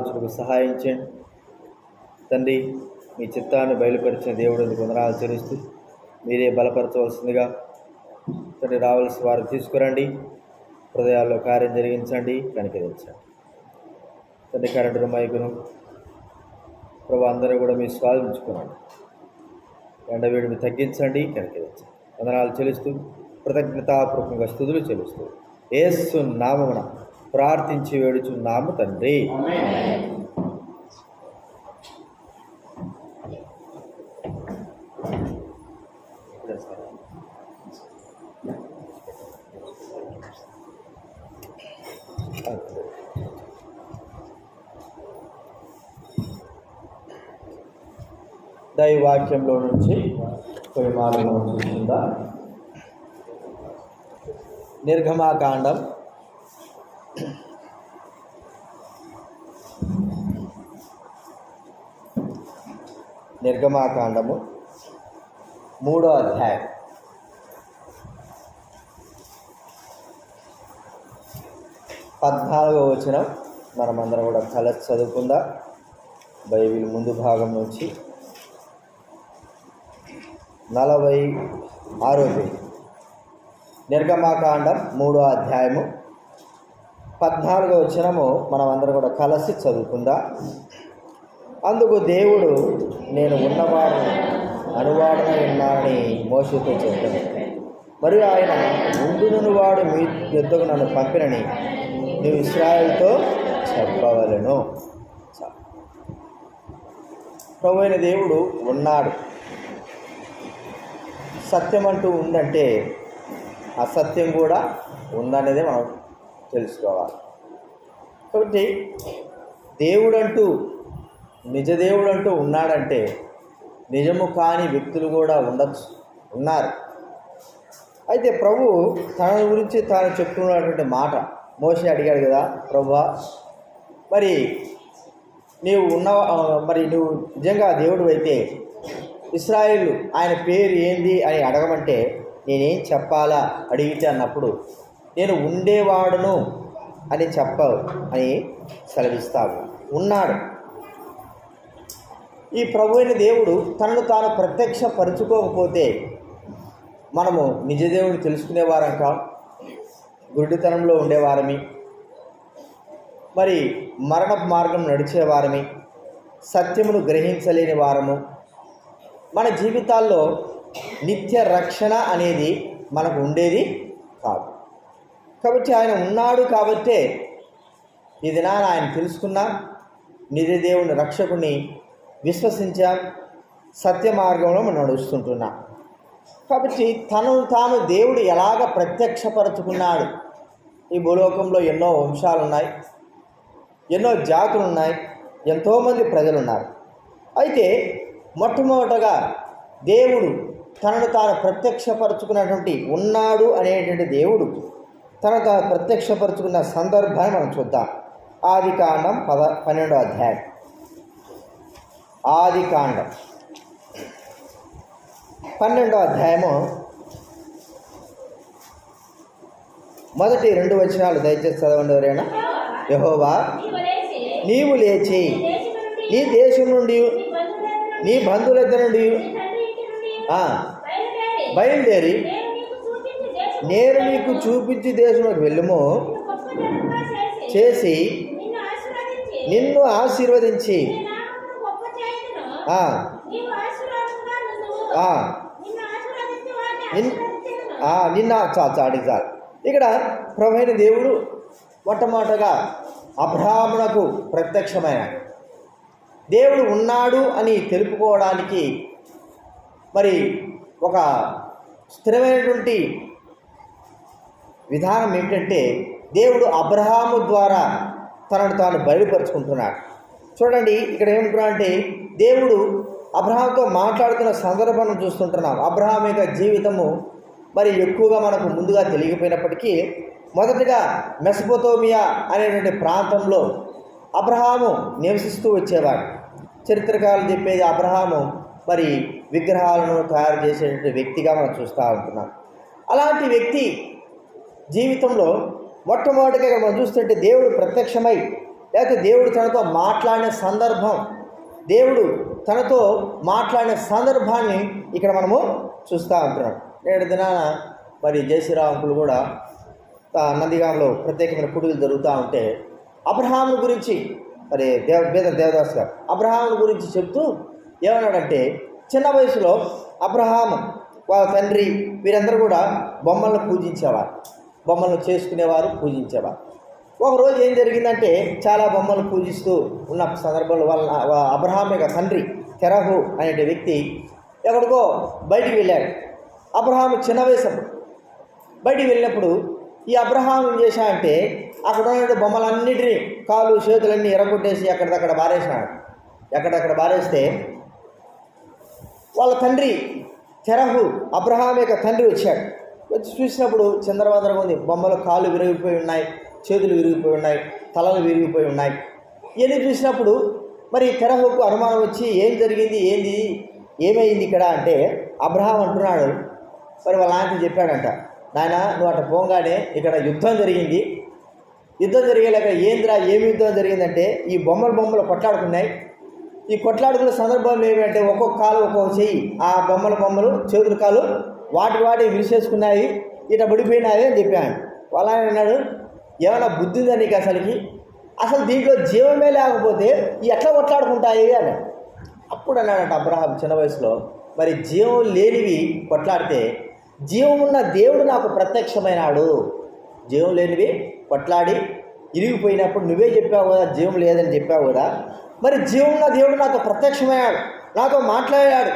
ఆరాధించుటకు సహాయం చేయండి తండ్రి. మీ చిత్తాన్ని బయలుపరిచిన దేవుడిని వందనాలు చెల్లిస్తూ మీరే బలపరచవలసిందిగా తండ్రి రావాల్సిన వారు తీసుకురండి, హృదయాల్లో కార్యం జరిగించండి, కనికరించండి తండ్రి. కరెంటు మైకును ప్రభు అందరూ కూడా మీరు స్వాధీనించుకున్నాడు, ఎండవేడిని తగ్గించండి, కనికరించండి. వందనాలు చెల్లిస్తూ కృతజ్ఞతాపూర్వకంగా స్తుతులు చెల్లిస్తూ యేసు నామమున ప్రార్థించి వేడుచున్నాము తండ్రి. దైవాక్యంలో నుంచి కొన్ని మాటలు చూస్తుందా. నిర్గమాకాండం 3వ అధ్యాయం 14వ వచనం మనమందరం కూడా కలిసి చదువుకుందాం. బైబిల్ ముందు భాగం నుంచి 46వ పేజీ. నిర్గమాకాండం 3వ అధ్యాయము 14వ వచనము మనమందరం కూడా కలిసి చదువుకుందాం. అందుకు దేవుడు, నేను ఉన్నవాడు అనువాడనై ఉన్నానని మోషేతో చెప్పాను, మరియు ఆయన ఉండునను వాడు మీ యొద్దకు నన్ను పంపినని నువ్వు ఇశ్రాయేలుతో చెప్పవలెను. ప్రభువైన దేవుడు ఉన్నాడు. సత్యం అంటూ ఉందంటే అసత్యం కూడా ఉందనేది మనం తెలుసుకోవాలి. కాబట్టి దేవుడంటూ నిజదేవుడంటూ ఉన్నాడంటే నిజము కాని వ్యక్తులు కూడా ఉన్నారు. అయితే ప్రభు తన గురించి తాను చెప్తున్నటువంటి మాట మోషే అడిగాడు కదా, ప్రభువా మరి నువ్వు నిజంగా దేవుడు అయితే ఇశ్రాయేలు ఆయన పేరు ఏంది అని అడగమంటే నేనేం చెప్పాలా అడిగితే అన్నప్పుడు నేను ఉండేవాడును అని చెప్పవు అని సెలవిస్తావు. ఉన్నాడు. ఈ ప్రభు అయిన దేవుడు తనను తాను ప్రత్యక్షపరచుకోకపోతే మనము నిజదేవుని తెలుసుకునేవారం కాం, గుడ్డితనంలో ఉండేవారమి, మరి మరణ మార్గం నడిచేవారమి, సత్యమును గ్రహించలేని వారము. మన జీవితాల్లో నిత్య రక్షణ అనేది మనకు ఉండేది కాదు. కాబట్టి ఆయన ఉన్నాడు కాబట్టే ఈ దినాన ఆయన తెలుసుకున్నాం, నిజదేవుని రక్షకుని విశ్వసించాం, సత్య మార్గంలో మనం నడుస్తుంటున్నాం. కాబట్టి తనను తాను దేవుడు ఎలాగ ప్రత్యక్షపరచుకున్నాడు. ఈ భూలోకంలో ఎన్నో వంశాలు ఉన్నాయి, ఎన్నో జాతులు ఉన్నాయి, ఎంతోమంది ప్రజలు ఉన్నారు. అయితే మొట్టమొదటగా దేవుడు తనను తాను ప్రత్యక్షపరచుకున్నటువంటి ఉన్నాడు అనేటువంటి దేవుడు తనను తాను ప్రత్యక్షపరచుకున్న సందర్భాన్ని మనం చూద్దాం. ఆదికాండం 12వ అధ్యాయం. ఆదికాండం 12వ అధ్యాయము మొదటి 2 వచనాలు దయచేసి చదవండి ఎవరైనా. యెహోవా, నీవు లేచి నీ దేశం నుండి నీ బంధువుల దగ్గర నుండి బయలుదేరి నేను నీకు చూపించి దేశంలోకి వెళ్ళుము చేసి నిన్ను ఆశీర్వదించి నిన్న చాలు. ఇక్కడ ప్రభువైన దేవుడు మొట్టమొదటగా అబ్రహామునకు ప్రత్యక్షమైన దేవుడు ఉన్నాడు అని తెలుపుకోవడానికి మరి ఒక స్థిరమైనటువంటి విధానం ఏమిటంటే దేవుడు అబ్రహాము ద్వారా తనను తాను బయలుపరుచుకుంటున్నాడు. చూడండి ఇక్కడ ఏమంటున్నా అంటే దేవుడు అబ్రహాంతో మాట్లాడుతున్న సందర్భాన్ని చూస్తుంటున్నాం. అబ్రహాం యొక్క జీవితము మరి ఎక్కువగా మనకు ముందుగా తెలియకపోయినప్పటికీ మొదటగా మెసొపొతేమియా అనేటువంటి ప్రాంతంలో అబ్రహాము నివసిస్తూ వచ్చేవాడు. చరిత్రకారులు చెప్పేది అబ్రహాము మరి విగ్రహాలను తయారు చేసేటువంటి వ్యక్తిగా మనం చూస్తూ ఉంటున్నాం. అలాంటి వ్యక్తి జీవితంలో మొట్టమొదటిగా మనం చూస్తుంటే దేవుడు ప్రత్యక్షమై లేకపోతే దేవుడు తనతో మాట్లాడిన సందర్భం, దేవుడు తనతో మాట్లాడిన సందర్భాన్ని ఇక్కడ మనము చూస్తూ ఉంటున్నాం. నేడు దినాన మరి జయశ్రీరావు అంకులు కూడా నందిగాంలో ప్రత్యేకమైన పూజలు జరుగుతూ ఉంటే అబ్రహాము గురించి మరి దేవదాస్ గారు అబ్రహాము గురించి చెప్తూ ఏమన్నాడంటే, చిన్న వయసులో అబ్రహాము వాళ్ళ తండ్రి వీరందరూ కూడా బొమ్మలను పూజించేవారు, బొమ్మలను చేసుకునేవారు, పూజించేవారు. ఒకరోజు ఏం జరిగిందంటే, చాలా బొమ్మలు పూజిస్తూ ఉన్న సందర్భంలో వాళ్ళ అబ్రహాం యొక్క తండ్రి తెరహు అనే వ్యక్తి ఎక్కడికో బయటికి వెళ్ళాడు. అబ్రహాము చిన్న వయసు బయటికి వెళ్ళినప్పుడు ఈ అబ్రహాం ఏం చేశా అంటే, అక్కడ ఉన్న బొమ్మలన్నిటినీ కాలు చేతులన్నీ ఎరగొట్టేసి ఎక్కడిదక్కడ బారేసినాడు. ఎక్కడక్కడ బారేస్తే వాళ్ళ తండ్రి తెరహు అబ్రహాం యొక్క తండ్రి వచ్చాడు. వచ్చి చూసినప్పుడు చంద్రవందరగా ఉంది. బొమ్మలు కాళ్ళు విరిగిపోయి ఉన్నాయి, చేతులు విరిగిపోయి ఉన్నాయి, తలలు విరిగిపోయి ఉన్నాయి. ఇవన్నీ చూసినప్పుడు మరి తెరహుకు అనుమానం వచ్చి, ఏం జరిగింది, ఏమైంది ఇక్కడ అంటే, అబ్రహాం అంటున్నాడు, మరి వాళ్ళ ఆయనతో చెప్పాడంట, నాయన నువ్వు అట్లా పోగానే ఇక్కడ యుద్ధం జరిగింది. యుద్ధం జరిగేలాక ఏంద్రా ఏమి యుద్ధం జరిగిందంటే, ఈ బొమ్మలు కొట్లాడుకున్నాయి. ఈ కొట్లాడుకున్న సందర్భంలో ఏమంటే, ఒక్కొక్క కాలు ఒక్కొక్క చెయ్యి, ఆ బొమ్మలు చేతుల కాలు వాటి విరిసేసుకున్నాయి, ఇట్లా పడిపోయినాయి అని చెప్పాను. వాళ్ళ ఆయన అన్నాడు, ఏమైనా బుద్ధి ఉందా నీకు అసలు దీంట్లో జీవమే లేకపోతే ఎట్లా కొట్లాడుకుంటాయి అని. అప్పుడు అన్నాడంట అబ్రహాం చిన్న వయసులో, మరి జీవం లేనివి కొట్లాడితే జీవం ఉన్న దేవుడు నాకు ప్రత్యక్షమైనాడు. జీవం లేనివి కొట్లాడి ఇరిగిపోయినప్పుడు నువ్వే చెప్పావు కదా, జీవం లేదని చెప్పావు కదా, మరి జీవం ఉన్న దేవుడు నాతో ప్రత్యక్షమయ్యాడు, నాతో మాట్లాడాడు.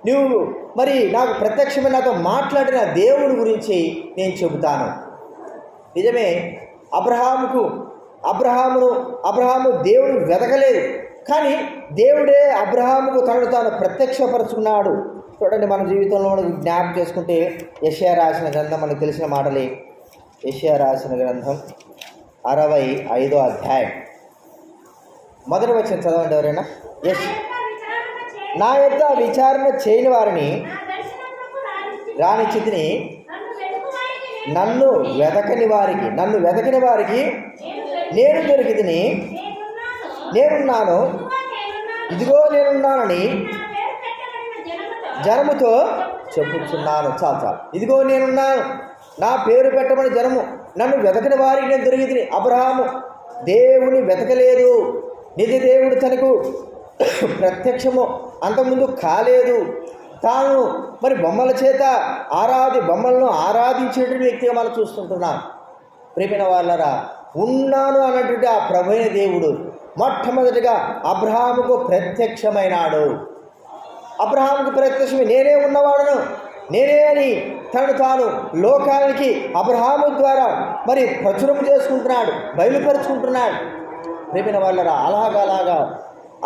నువ్వు మరి నాకు ప్రత్యక్షమైన నాతో మాట్లాడిన దేవుడి గురించి నేను చెబుతాను. నిజమే, అబ్రహాము దేవుడు వెతకలేదు, కానీ దేవుడే అబ్రహాముకు తనను తాను ప్రత్యక్షపరుచుకున్నాడు. చూడండి, మన జీవితంలో మనకు జ్ఞాపకం చేసుకుంటే యెషయా రాసిన గ్రంథం మనకు తెలిసిన మాటలే. యెషయా రాసిన గ్రంథం 65వ అధ్యాయం మొదటి వచనం చదవండి ఎవరైనా. నా యొద్ద విచారణ చేయని వారిని రానిచ్చితిని, నన్ను వెతకని వారికి నేను దొరికితిని, నేనున్నాను, ఇదిగో నేనున్నానని జనముతో చెప్పుచున్నాను. చాలు, ఇదిగో నేనున్నాను, నా పేరు పెట్టమని జనము, నన్ను వెతకని వారికి నేను దొరికితిని. అబ్రహాము దేవుని వెతకలేదు, నిజ దేవుడు తనకు ప్రత్యక్షము అంతకుముందు కాలేదు. తాను మరి బొమ్మలను ఆరాధించేటువంటి వ్యక్తిగా మనం చూస్తుంటున్నాం. ప్రియమైన వాళ్ళరా, ఉన్నాను అన్నటువంటి ఆ ప్రభువైన దేవుడు మొట్టమొదటిగా అబ్రహాముకు ప్రత్యక్షమైనాడు. అబ్రహాముకు ప్రత్యక్షమే, నేనే ఉన్నవాడును, నేనే అని తను తాను లోకానికి అబ్రహాము ద్వారా మరి ప్రచురం చేసుకుంటున్నాడు, బయలుపరుచుకుంటున్నాడు. ప్రియమైన వాళ్ళరా,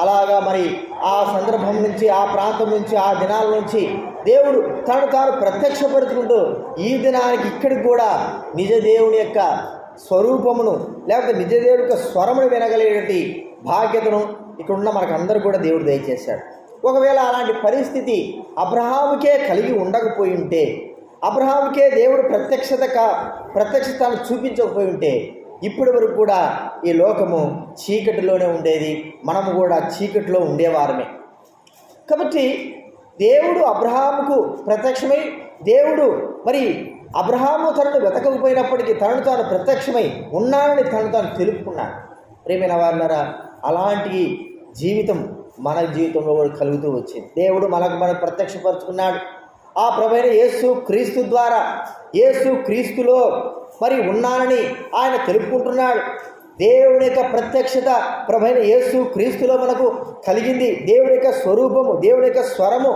అలాగా మరి ఆ సందర్భం నుంచి, ఆ ప్రాంతం నుంచి, ఆ దినాల నుంచి దేవుడు తను తాను ప్రత్యక్షపరుచుకుంటూ ఈ దినానికి ఇక్కడికి కూడా నిజ దేవుని యొక్క స్వరూపమును లేకపోతే నిజ దేవుడి యొక్క స్వరమును వినగలిగేటువంటి భాగ్యతను ఇక్కడున్న మనకందరూ కూడా దేవుడు దయచేశాడు. ఒకవేళ అలాంటి పరిస్థితి అబ్రహాముకే కలిగి ఉండకపోయి ఉంటే, అబ్రహాముకే దేవుడు ప్రత్యక్షతను చూపించకపోయి ఉంటే, ఇప్పటి వరకు కూడా ఈ లోకము చీకటిలోనే ఉండేది, మనము కూడా చీకటిలో ఉండేవారమే. కాబట్టి దేవుడు అబ్రహాముకు ప్రత్యక్షమై, దేవుడు మరి అబ్రహాము తనను వెతకకపోయినప్పటికీ తనను తాను ప్రత్యక్షమై ఉన్నానని తనను తాను తెలుపుకున్నాడు. ప్రియమైన వారులారా, అలాంటి జీవితం మన జీవితంలో కూడా కలుగుతూ వచ్చింది. దేవుడు మనకు ప్రత్యక్షపరుచుకున్నాడు. ఆ ప్రభువైన యేసు క్రీస్తు ద్వారా, యేసు క్రీస్తులో మరి ఉన్నానని ఆయన తెలుపుకుంటున్నాడు. దేవుని యొక్క ప్రత్యక్షత ప్రభువైన యేసు క్రీస్తులో మనకు కలిగింది. దేవుని యొక్క స్వరూపము, దేవుని యొక్క స్వరము,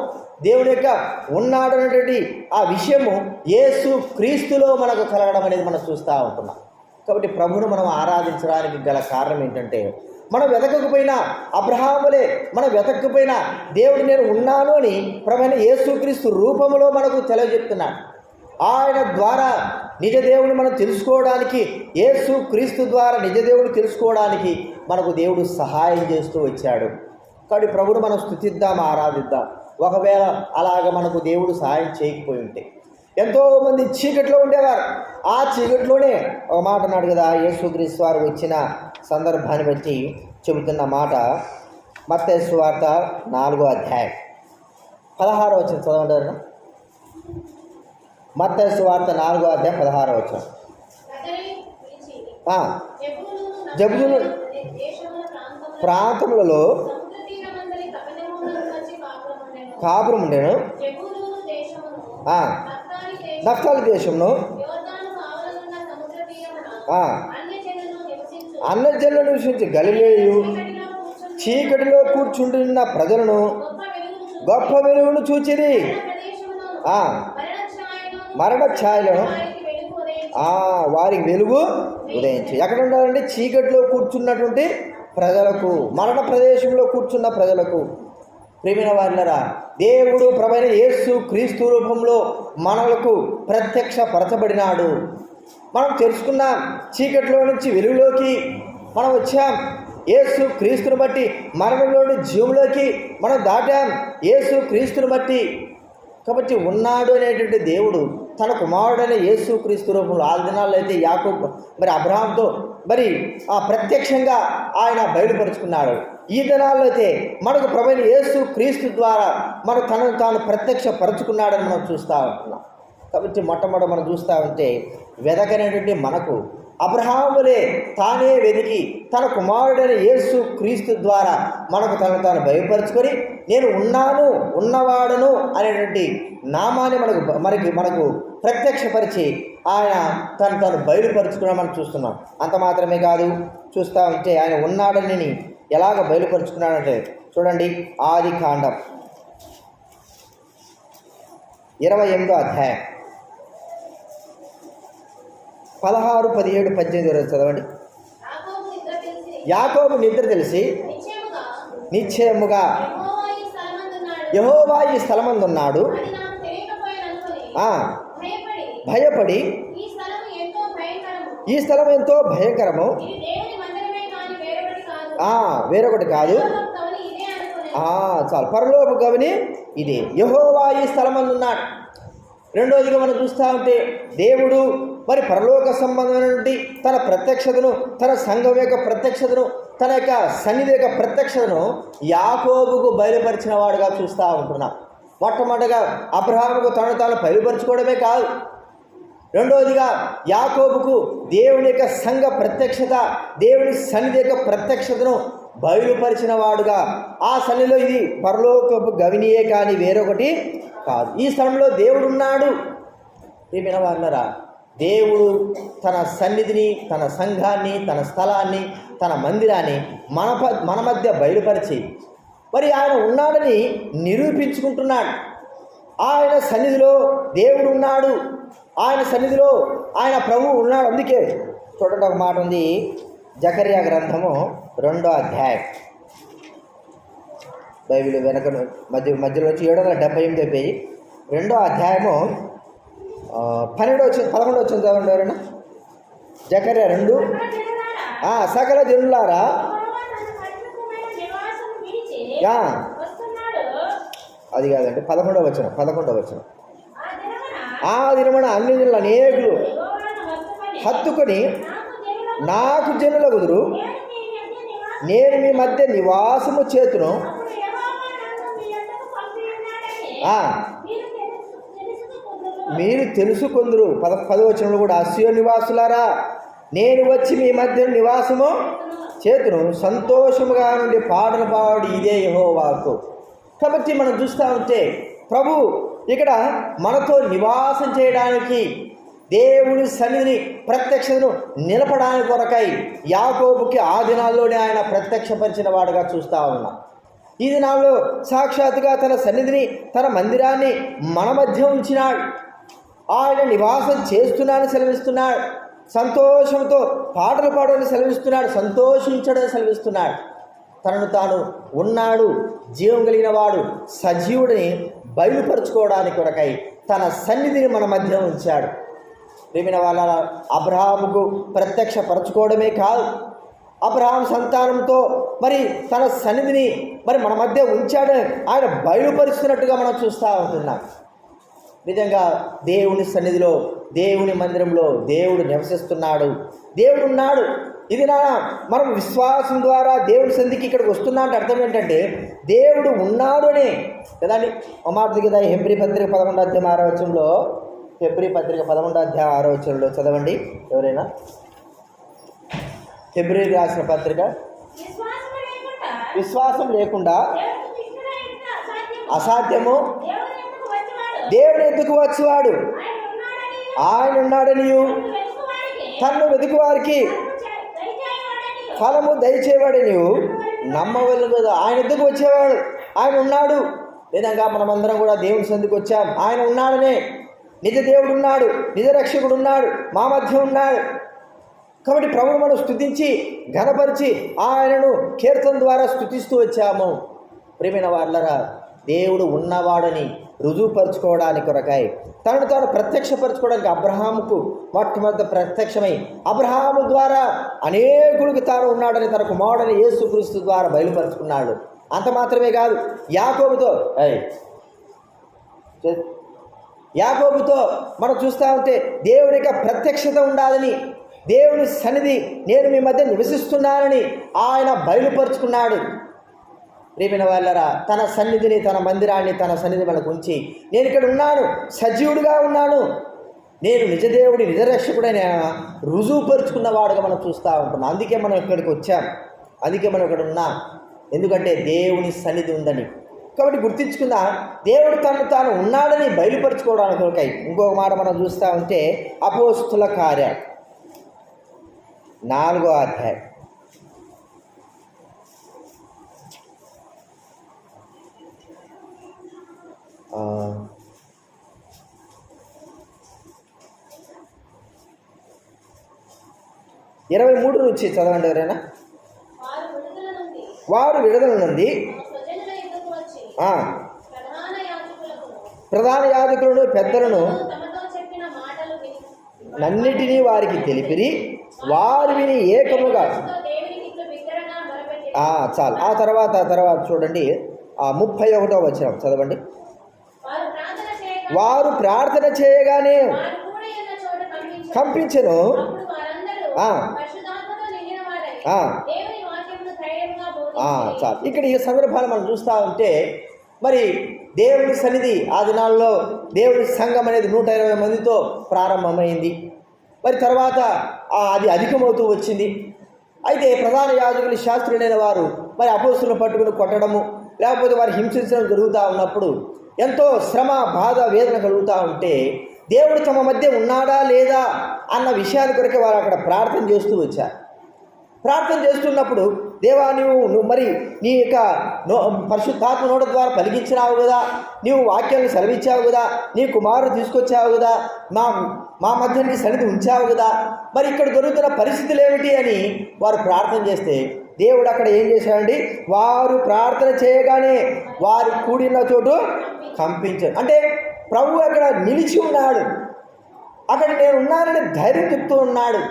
దేవుని యొక్క ఉన్నాడనేటువంటి ఆ విషయము యేసు క్రీస్తులో మనకు కలగడం అనేది మనం చూస్తూ ఉంటున్నాం. కాబట్టి ప్రభువును మనం ఆరాధించడానికి గల కారణం ఏంటంటే, మనం వెతకకపోయినా అబ్రహాములే మనం వెతకకపోయినా దేవుడు నేను ఉన్నాను అని ప్రభువైన యేసుక్రీస్తు రూపంలో మనకు తెలియజెప్తున్నాడు. ఆయన ద్వారా నిజ దేవుని మనం తెలుసుకోవడానికి, యేసుక్రీస్తు ద్వారా నిజ దేవుడు తెలుసుకోవడానికి మనకు దేవుడు సహాయం చేస్తూ వచ్చాడు. కాబట్టి ప్రభువును మనం స్తుతిద్దాం, ఆరాధిద్దాం. ఒకవేళ అలాగ మనకు దేవుడు సహాయం చేయకపోయి ఉంటే, ఎంతోమంది చీకట్లో ఉండేవారు. ఆ చీకట్లోనే ఒక మాట అన్నాడు కదా, యేసుక్రీస్తు వారు వచ్చిన సందర్భాన్ని బట్టి చెబుతున్న మాట. మత్తయి సువార్త 4వ అధ్యాయం 16వ వచనం చదవండి. మత్తయి సువార్త 4వ అధ్యాయం 16వ వచనం. జబూలూను ప్రాంతములలో కాపురం ఉండేను. నఫ్తాలి దేశంలో అన్యజనులు నివసించి గలిలేయు చీకటిలో కూర్చుంటున్న ప్రజలను గొప్ప వెలుగును చూచిరి. మరణ ఛాయలను వారికి వెలుగు ఉదయించి. ఎక్కడ ఉండాలంటే చీకటిలో కూర్చున్నటువంటి ప్రజలకు, మరణ ప్రదేశంలో కూర్చున్న ప్రజలకు. ప్రియమైన వారులారా, దేవుడు ప్రభువైన యేసు క్రీస్తు రూపంలో మనలకు ప్రత్యక్షపరచబడినాడు. మనం తెలుసుకున్నాం, చీకటిలో నుంచి వెలుగులోకి మనం వచ్చాం. యేసు క్రీస్తుని బట్టి మరణంలోని జీవంలోకి మనం దాటాం, యేసు క్రీస్తుని బట్టి. కాబట్టి ఉన్నాడు అనేటువంటి దేవుడు తన కుమారుడైన యేసు క్రీస్తు రూపంలో, ఆ దినాల్లో అయితే యాకోబు మరి అబ్రహాంతో మరి ప్రత్యక్షంగా ఆయన బయలుపరుచుకున్నాడు. ఈ దినాల్లో అయితే మనకు ప్రభువైన యేసు క్రీస్తు ద్వారా మన తనను తాను ప్రత్యక్షపరచుకున్నాడని మనం చూస్తూ ఉంటున్నాం. కాబట్టి మొట్టమొదటి మనం చూస్తూ ఉంటే వెదకనేటువంటి మనకు అబ్రహాములే తానే వెతికి తన కుమారుడైన యేసు క్రీస్తు ద్వారా మనకు తనను తాను బయలుపరుచుకొని నేను ఉన్నాను, ఉన్నవాడను అనేటువంటి నామాన్ని మనకు ప్రత్యక్షపరిచి ఆయన తను తాను బయలుపరుచుకున్నాం మనం చూస్తున్నాం. అంత మాత్రమే కాదు, చూస్తూ ఉంటే ఆయన ఉన్నాడని ఎలాగ బయలుపరుచుకున్నాడంటే చూడండి, ఆది కాండం 28వ అధ్యాయం 16, 17, 18 చదవండి. యాకోబు నిద్ర తెలిసి నిశ్చయముగా యెహోవా ఈ స్థలమందున్నాడు భయపడి ఈ స్థలం ఎంతో భయంకరము, వేరొకటి కాదు, చాలు, పరలోక గవిని ఇదే, యెహోవా ఈ స్థలమందున్నాడు. రెండోదిగా మనం చూస్తూ ఉంటే దేవుడు మరి పరలోక సంబంధమైనటువంటి తన ప్రత్యక్షతను, తన సంఘం యొక్క ప్రత్యక్షతను, తన యొక్క సన్నిధి యొక్క ప్రత్యక్షతను యాకోబుకు బయలుపరిచిన వాడుగా చూస్తూ ఉంటున్నాం. మొట్టమొదటిగా అబ్రహాముకు తను తాను బయలుపరచుకోవడమే కాదు, రెండవదిగా యాకోబుకు దేవుని యొక్క సంఘ ప్రత్యక్షత, దేవుని సన్నిధి యొక్క ప్రత్యక్షతను బయలుపరిచిన వాడుగా, ఆ సన్నిధిలో ఇది పరలోకపు గవినియే కానీ వేరొకటి కాదు. ఈ స్థలంలో దేవుడు ఉన్నాడు. ప్రియమైన వారులారా, దేవుడు తన సన్నిధిని, తన సంఘాన్ని, తన స్థలాన్ని, తన మందిరాన్ని మన మధ్య బయలుపరిచి మరి ఆయన ఉన్నాడని నిరూపించుకుంటున్నాడు. ఆయన సన్నిధిలో దేవుడు ఉన్నాడు, ఆయన సన్నిధిలో ఆయన ప్రభువు ఉన్నాడు. అందుకే చూడండి, ఒక మాట ఉంది, జకర్యా గ్రంథము 2వ అధ్యాయం, బైబిల్ వెనక మధ్యలో వచ్చి 778 పేజీ, 2వ అధ్యాయము 11 వచ్చింది చదవండి ఎవరైనా. జకర్యా 2, సకల జనులారా, అది కాదండి 11వ వచనం. ఆ దినమున అన్ని జనులు అనేకులు హత్తుకొని నాకు జనుల కుదురు, నేను మీ మధ్య నివాసము చేతును, మీరు తెలుసుకొందురు. 10వ వచనంలో కూడా, అస్సియో నివాసులారా, నేను వచ్చి మీ మధ్య నివాసము చేతును, సంతోషముగా నుండి పాటలు పాడు, ఇదే యెహోవాకు. కాబట్టి మనం చూస్తూ ఉంటే ప్రభు ఇక్కడ మనతో నివాసం చేయడానికి, దేవుని సన్నిధిని ప్రత్యక్షతను నిలపడానికి కొరకై యాకోబుకి ఆ దినాల్లోనే ఆయన ప్రత్యక్షపరిచిన వాడుగా చూస్తూ ఉన్నాం. ఈ దినాల్లో సాక్షాత్తుగా తన సన్నిధిని, తన మందిరాన్ని మన మధ్య ఉంచినాడు. ఆయన నివాసం చేస్తున్నాడని సెలవిస్తున్నాడు, సంతోషంతో పాటలు పాడని సెలవిస్తున్నాడు, సంతోషించడని సెలవిస్తున్నాడు. తనను తాను ఉన్నాడు, జీవం కలిగిన వాడు, సజీవుడిని బయలుపరుచుకోవడానికి కొరకై తన సన్నిధిని మన మధ్య ఉంచాడు. ప్రియమైన వాళ్ళ, అబ్రహాముకు ప్రత్యక్షపరచుకోవడమే కాదు, అబ్రహాం సంతానంతో మరి తన సన్నిధిని మరి మన మధ్య ఉంచాడు, ఆయన బయలుపరుస్తున్నట్టుగా మనం చూస్తూ ఉంటున్నాం. నిజంగా దేవుని సన్నిధిలో, దేవుని మందిరంలో దేవుడు నివసిస్తున్నాడు, దేవుడు ఉన్నాడు. ఇది మనం విశ్వాసం ద్వారా దేవుని సన్నిధికి ఇక్కడికి వస్తున్నా అంటే అర్థం ఏంటంటే దేవుడు ఉన్నాడు అనే కదండి. ఒక మాట కదా, హెబ్రీ పత్రిక 11:6 హెబ్రీ పత్రిక 11:6 చదవండి ఎవరైనా. హెబ్రీ రాసిన పత్రిక, విశ్వాసం లేకుండా అసాధ్యము దేవుని ఎందుకు వచ్చేవాడు, ఆయన ఉన్నాడనియు తన్ను వెతుకు వారికి ఫలము దయచేవాడు నీవు నమ్మవలను కదా. ఆయన ఎందుకు వచ్చేవాడు, ఆయన ఉన్నాడు. విధంగా మనమందరం కూడా దేవుని సందుకు వచ్చాం, ఆయన ఉన్నాడనే. నిజ దేవుడు ఉన్నాడు, నిజ రక్షకుడు ఉన్నాడు, మా మధ్య ఉన్నాడు. కాబట్టి ప్రభువు మనం స్తుతించి ఘనపరిచి ఆయనను కీర్తన ద్వారా స్తుతిస్తూ వచ్చాము. ప్రియమైన వాళ్ళరా, దేవుడు ఉన్నవాడని రుజువుపరచుకోవడానికి కొరకై తనను తాను ప్రత్యక్షపరచుకోవడానికి అబ్రహాముకు మొట్టమొదటి ప్రత్యక్షమై అబ్రహాము ద్వారా అనేకులకు తాను ఉన్నాడని తన కుమారుడని యేసుక్రీస్తు ద్వారా బయలుపరుచుకున్నాడు. అంత మాత్రమే కాదు, యాకోబుతో మనం చూస్తూ ఉంటే దేవుని యొక్క ప్రత్యక్షత ఉండాలని, దేవుని సన్నిధి నేను మీ మధ్య నివసిస్తున్నానని ఆయన బయలుపరుచుకున్నాడు. ప్రియమైన వాళ్ళరా, తన సన్నిధిని, తన మందిరాన్ని, తన సన్నిధి మనకు ఉంచి నేను ఇక్కడ ఉన్నాను, సజీవుడిగా ఉన్నాను, నేను నిజదేవుడి నిజరక్షకుడైన రుజువుపరుచుకున్నవాడుగా మనం చూస్తూ ఉంటున్నాం. అందుకే మనం ఇక్కడికి వచ్చాం, అందుకే మనం ఇక్కడ ఉన్నాం, ఎందుకంటే దేవుని సన్నిధి ఉందని. కాబట్టి గుర్తించుకుందాం, దేవుడు తాను ఉన్నాడని బయలుపరుచుకోవడానికి కొరకై. ఇంకొక మాట మనం చూస్తూ ఉంటే అపోస్తుల కార్యాలు 4వ అధ్యాయం. ఆ 23 నుంచి చదవండి ఎవరైనా. వారు విడుదల నుండి ప్రధాన యాజకులను పెద్దలను నన్నిటినీ వారికి తెలిపిరి, వారు విని ఏకముగా చాలు. ఆ తర్వాత చూడండి 31వ వచనం చదవండి. వారు ప్రార్థన చేయగానే కంపించెను. చాలు. ఇక్కడ ఈ సందర్భాలు మనం చూస్తూ ఉంటే మరి దేవుని సన్నిధి ఆ దినాల్లో దేవుని సంఘం అనేది 120 మందితో ప్రారంభమైంది. మరి తర్వాత అది అధికమవుతూ వచ్చింది. అయితే ప్రధాన యాజకులు, శాస్త్రులైన వారు మరి అపోస్తులను పట్టుకుని కొట్టడము, లేకపోతే వారు హింసించడం జరుగుతూ ఉన్నప్పుడు ఎంతో శ్రమ, బాధ, వేదన కలుగుతూ ఉంటే దేవుడు తమ మధ్య ఉన్నాడా లేదా అన్న విషయాల కొరకే వారు అక్కడ ప్రార్థన చేస్తూ వచ్చారు. ప్రార్థన చేస్తున్నప్పుడు దేవా, నువ్వు మరి నీ యొక్క పరిశుద్ధాత్మ నోట ద్వారా పలికించినావు కదా, నీవు వాక్యాలను సెలవిచ్చావు కదా, నీ కుమారుడు తీసుకొచ్చావు కదా, మా మధ్య నీ సన్నిధి ఉంచావు కదా, మరి ఇక్కడ దొరుకుతున్న పరిస్థితులు ఏమిటి అని వారు ప్రార్థన చేస్తే దేవుడు అక్కడ ఏం చేశాడండి, వారు ప్రార్థన చేయగానే వారు కూడిన చోటు కంపించాడు. అంటే ప్రభు అక్కడ నిలిచి ఉన్నాడు, అక్కడ నేను ఉన్నానని ధైర్యం చెప్తూ ఉన్నాడు,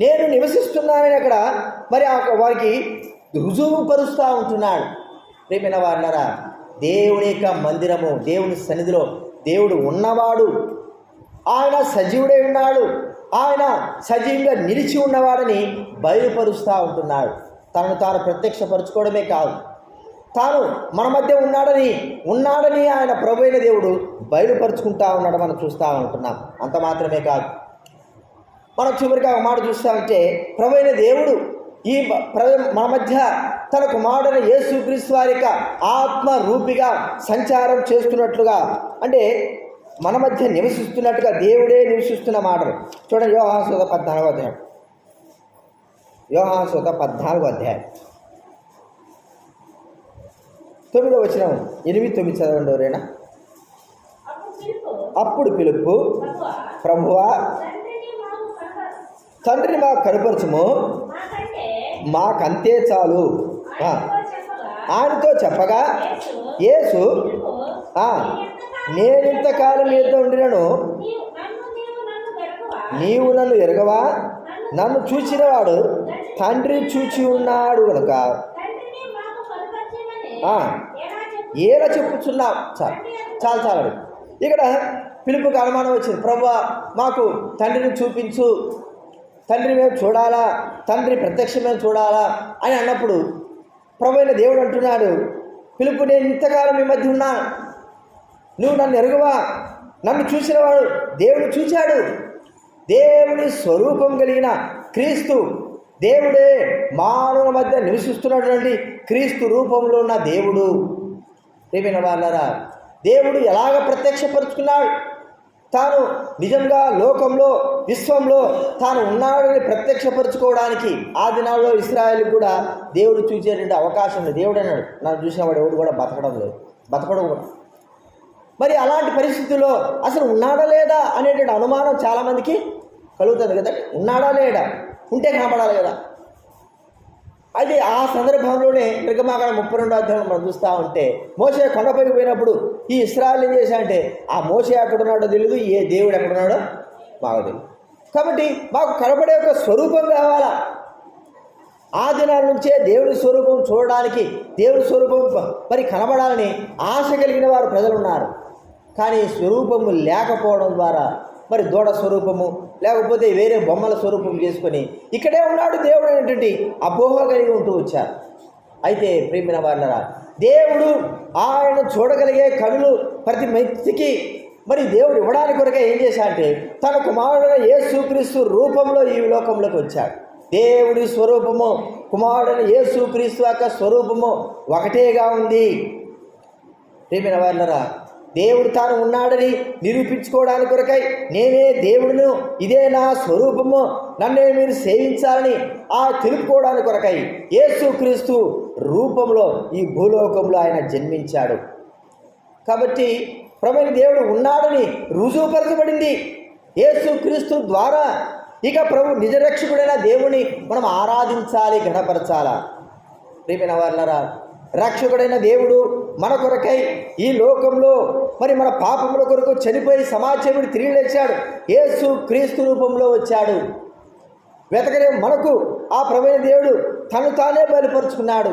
నేను నివసిస్తున్నానని అక్కడ మరి వారికి రుజువుపరుస్తూ ఉంటున్నాడు. ప్రియమైన వారులారా, దేవుని యొక్క మందిరము, దేవుని సన్నిధిలో దేవుడు ఉన్నవాడు, ఆయన సజీవుడై ఉన్నాడు, ఆయన సజీవంగా నిలిచి ఉన్నవాడని బయలుపరుస్తూ ఉంటున్నాడు. తనను తాను ప్రత్యక్షపరచుకోవడమే కాదు, తాను మన మధ్య ఉన్నాడని ఆయన ప్రభు అయిన దేవుడు బయలుపరుచుకుంటా ఉన్నాడు, మనం చూస్తూ ఉంటున్నాం. అంత మాత్రమే కాదు, మనం చివరిగా ఒక మాట చూస్తూ ఉంటే ప్రభు అయిన దేవుడు మన మధ్య తన కుమారుడైన యేసుక్రీస్తు వారి యొక్క ఆత్మ రూపిగా సంచారం చేస్తున్నట్లుగా, అంటే మన మధ్య నివసిస్తున్నట్టుగా దేవుడే నివసిస్తున్న మాటలు చూడండి. యోహాను సువార్త 14వ అధ్యాయం, యోహాను సువార్త 14వ అధ్యాయం 9వ వచనం 8-9 చదవండి ఎవరైనా. అప్పుడు పిలుపు, ప్రభువా తండ్రిని మాకు కనపరచుము, మాకంతే చాలు ఆయనతో చెప్పగా యేసు, నేనింతకాలం మీతో ఉండినను నీవు నన్ను ఎరగవా, నన్ను చూచినవాడు తండ్రి చూచి ఉన్నాడు కనుక ఏలా చెప్పుచున్నావు. చాలు ఇక్కడ ఫిలిప్పుకి అనుమానం వచ్చింది, ప్రభువా మాకు తండ్రిని చూపించు, తండ్రిని మేము చూడాలా, తండ్రి ప్రత్యక్షమైన చూడాలా అని అన్నప్పుడు ప్రభు అయిన దేవుడు అంటున్నాడు, ఫిలిప్పు నేను ఇంతకాలం మీ మధ్య ఉన్నా, నువ్వు నన్ను ఎరుగువా, నన్ను చూసినవాడు దేవుడు చూశాడు. దేవుని స్వరూపం కలిగిన క్రీస్తు, దేవుడే మానవుల మధ్య నివసిస్తున్నటువంటి క్రీస్తు రూపంలో ఉన్న దేవుడు. ప్రియమైన వాళ్ళారా, దేవుడు ఎలాగ ప్రత్యక్షపరుచుకున్నాడు? తాను నిజంగా లోకంలో విశ్వంలో తాను ఉన్నాడని ప్రత్యక్షపరచుకోవడానికి ఆ దినాల్లో ఇశ్రాయేలుకు కూడా దేవుడు చూసేటువంటి అవకాశం ఉంది. దేవుడు అన్నాడు, నన్ను చూసినవాడు ఎవడు కూడా బతకడం కూడా. మరి అలాంటి పరిస్థితుల్లో అసలు ఉన్నాడా లేదా అనేటువంటి అనుమానం చాలామందికి కలుగుతుంది కదా. ఉన్నాడా లేడా, ఉంటే కనపడాలి కదా. అయితే ఆ సందర్భంలోనే నిర్గమాకాండం 32వ అధ్యాయం మనం చూస్తూ ఉంటే, మోషే కొండపైకి పోయినప్పుడు ఈ ఇశ్రాయేలు ఏం చేశారంటే, ఆ మోషే ఎక్కడున్నాడో తెలియదు, ఏ దేవుడు ఎక్కడున్నాడో మాకు తెలియదు. కాబట్టి మాకు కనబడే ఒక స్వరూపం కావాలా. ఆ దినాల నుంచే దేవుని స్వరూపం చూడడానికి, దేవుని స్వరూపం మరి కనబడాలని ఆశ కలిగిన వారు ప్రజలు ఉన్నారు. కానీ స్వరూపము లేకపోవడం ద్వారా మరి దూడ స్వరూపము లేకపోతే వేరే బొమ్మల స్వరూపం చేసుకొని ఇక్కడే ఉన్నాడు దేవుడు అనేటువంటి అపోహ కలిగి ఉంటూ వచ్చారు. అయితే ప్రియమైన వాళ్ళరా, దేవుడు ఆయన చూడగలిగే కనులు ప్రతి వ్యక్తికి మరి దేవుడు ఇవ్వడానికి కొరకే ఏం చేశాడంటే తన కుమారుడైన యేసుక్రీస్తు రూపంలో ఈ లోకంలోకి వచ్చాడు. దేవుడి స్వరూపము కుమారుడైన యేసుక్రీస్తు యొక్క స్వరూపము ఒకటేగా ఉంది. ప్రియమైన వాళ్ళరా, దేవుడు తాను ఉన్నాడని నిరూపించుకోవడానికి కొరకై నేనే దేవుడును, ఇదే నా స్వరూపము, నన్నే మీరు సేవించాలని తెలుపుకోవడానికి కొరకై యేసుక్రీస్తు రూపంలో ఈ భూలోకంలో ఆయన జన్మించాడు. కాబట్టి ప్రభువైన దేవుడు ఉన్నాడని రుజువుపరచబడింది యేసుక్రీస్తు ద్వారా. ఇక ప్రభు నిజరక్షకుడైన దేవుని మనం ఆరాధించాలి, గణపరచాలా. ప్రియమైన వాళ్ళరా, రక్షకుడైన దేవుడు మన కొరకై ఈ లోకంలో మరి మన పాపముల కొరకు చనిపోయి సమాజముడు తిరిగి లేచాడు. యేసు క్రీస్తు రూపంలో వచ్చాడు. వెతకనే మనకు ఆ ప్రభువైన దేవుడు తను తానే బయలుపరుచుకున్నాడు.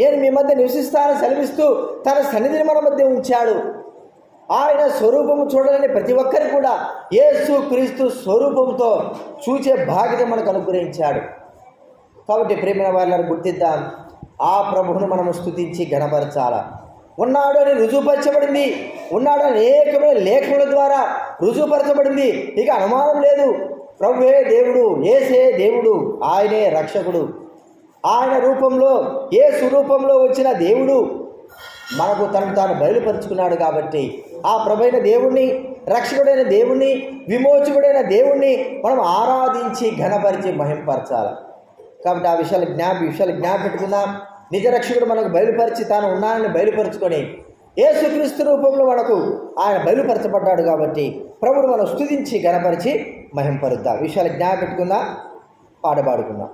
నేను మీ మధ్య నివసిస్తానని సెలవిస్తూ తన సన్నిధిని మన మధ్య ఉంచాడు. ఆయన స్వరూపము చూడాలని ప్రతి ఒక్కరికి కూడా యేసు క్రీస్తు స్వరూపంతో చూచే బాధ్యత మనకు అనుగ్రహించాడు. కాబట్టి ప్రియమైన వాళ్ళని గుర్తిద్దాం, ఆ ప్రభువును మనము స్తుతించి గణపరచాలా. ఉన్నాడు అని రుజువుపరచబడింది, ఉన్నాడు అనేకమైన లేఖనుల ద్వారా రుజువుపరచబడింది. ఇక అనుమానం లేదు, ప్రభువే దేవుడు, యేసే దేవుడు, ఆయనే రక్షకుడు. ఆయన రూపంలో ఏ స్వరూపంలో వచ్చిన దేవుడు మనకు తను తాను బయలుపరుచుకున్నాడు. కాబట్టి ఆ ప్రభువైన దేవుణ్ణి, రక్షకుడైన దేవుణ్ణి, విమోచకుడైన దేవుణ్ణి మనం ఆరాధించి ఘనపరిచి మహింపరచాలి. కాబట్టి ఆ విషయాలు జ్ఞాపకం నిజ రక్షకుడు మనకు బయలుపరిచి తాను ఉన్నానని బయలుపరుచుకొని యేసుక్రీస్తు రూపంలో మనకు ఆయన బయలుపరచబడ్డాడు. కాబట్టి ప్రభువును మనం స్తుతించి ఘనపరిచి మహింపరుద్దాం. విషయాలు జ్ఞాపకం పాట పాడుకుందాం.